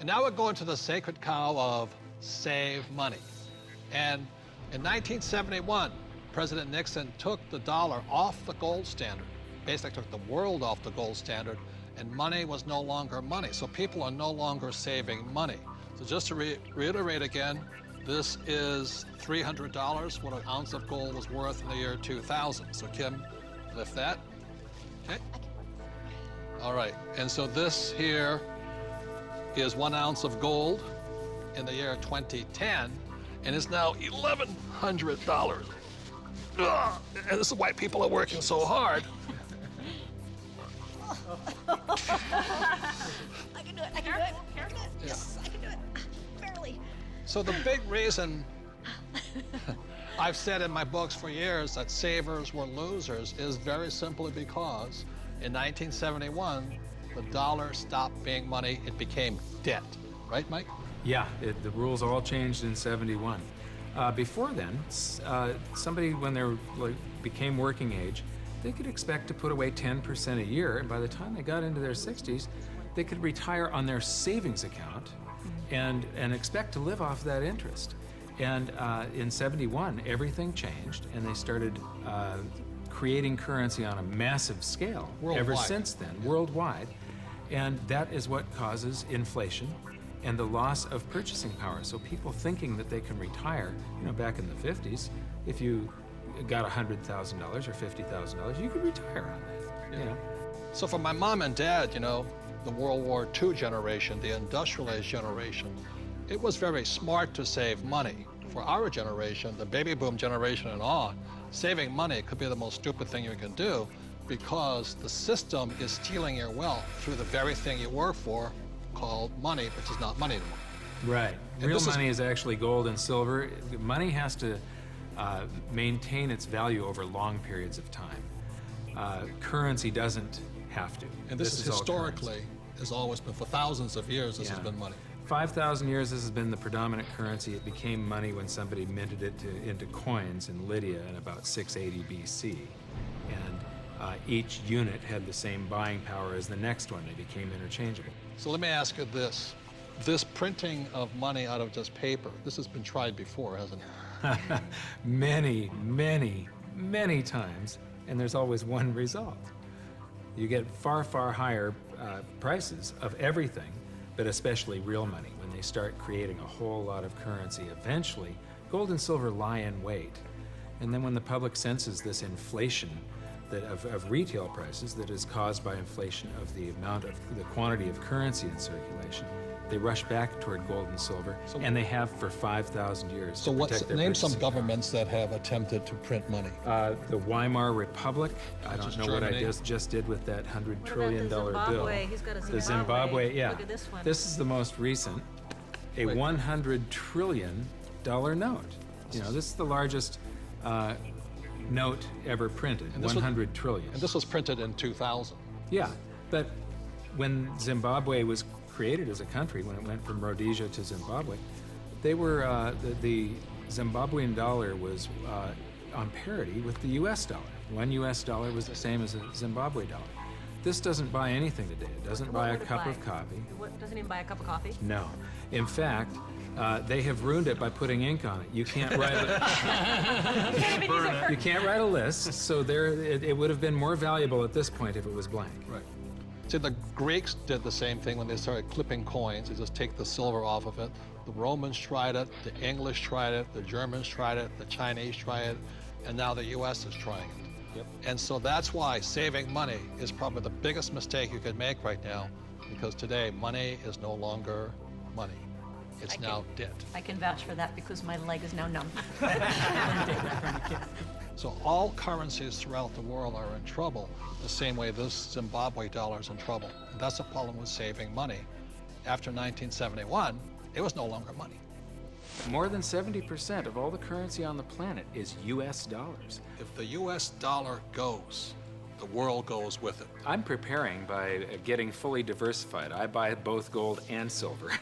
And now we're going to the sacred cow of save money. And in 1971, President Nixon took the dollar off the gold standard, basically took the world off the gold standard, and money was no longer money. So people are no longer saving money. So just to reiterate again, this is $300, what an ounce of gold was worth in the year 2000. So Kim, lift that. Okay. All right, and so this here is 1 ounce of gold in the year 2010, and it's now $1,100. Ugh, and this is why people are working so hard. I can do it, I can do it. Careful. Yes, I can do it. Barely. So the big reason I've said in my books for years that savers were losers is very simply because in 1971, the dollar stopped being money, it became debt. Right, Mike? Yeah, the rules all changed in '71. Before then, somebody, when they became working age, they could expect to put away 10% a year, and by the time they got into their 60s, they could retire on their savings account and expect to live off that interest. And in '71, everything changed, and they started creating currency on a massive scale. Worldwide. Ever since then, worldwide. And that is what causes inflation and the loss of purchasing power. So people thinking that they can retire, back in the 50s, if you got $100,000 or $50,000, you could retire on that. So for my mom and dad, the World War II generation, the industrial age generation, it was very smart to save money. For our generation, the baby boom generation and on, saving money could be the most stupid thing you can do because the system is stealing your wealth through the very thing you work for, called money, which is not money anymore. Right. Real money is actually gold and silver. Money has to maintain its value over long periods of time. Currency doesn't have to. And this is historically, has always been, for thousands of years, this has been money. 5,000 years, this has been the predominant currency. It became money when somebody minted it into coins in Lydia in about 680 BC. And each unit had the same buying power as the next one. They became interchangeable. So let me ask you this. This printing of money out of just paper, this has been tried before, hasn't it? Many, many, many times, and there's always one result. You get far, far higher prices of everything, but especially real money. When they start creating a whole lot of currency, eventually gold and silver lie in wait. And then when the public senses this inflation of retail prices that is caused by inflation of the quantity of currency in circulation, they rush back toward gold and silver, and they have for 5,000 years. So name some governments that have attempted to print money. The Weimar Republic. I don't know Germany. what I just did with that $100 trillion bill. He's got a Zimbabwe. The Zimbabwe, yeah. Look at this one. This is the most recent, a $100 trillion note. This is the largest note ever printed, 100 trillion. And this was printed in 2000. Yeah, but when Zimbabwe was created as a country, when it went from Rhodesia to Zimbabwe, they were, the Zimbabwean dollar was on parity with the US dollar. One US dollar was the same as a Zimbabwe dollar. This doesn't buy anything today. It doesn't buy a cup of coffee. Doesn't even buy a cup of coffee? No. In fact, they have ruined it by putting ink on it. You can't write you can't write a list, so it would have been more valuable at this point if it was blank. Right. See, the Greeks did the same thing when they started clipping coins. They just take the silver off of it. The Romans tried it, the English tried it, the Germans tried it, the Chinese tried it, and now the US is trying it. Yep. And so that's why saving money is probably the biggest mistake you could make right now, because today money is no longer money. It's now debt. I can vouch for that because my leg is now numb. So all currencies throughout the world are in trouble, the same way this Zimbabwe dollar is in trouble. And that's the problem with saving money. After 1971, it was no longer money. More than 70% of all the currency on the planet is US dollars. If the US dollar goes, the world goes with it. I'm preparing by getting fully diversified. I buy both gold and silver.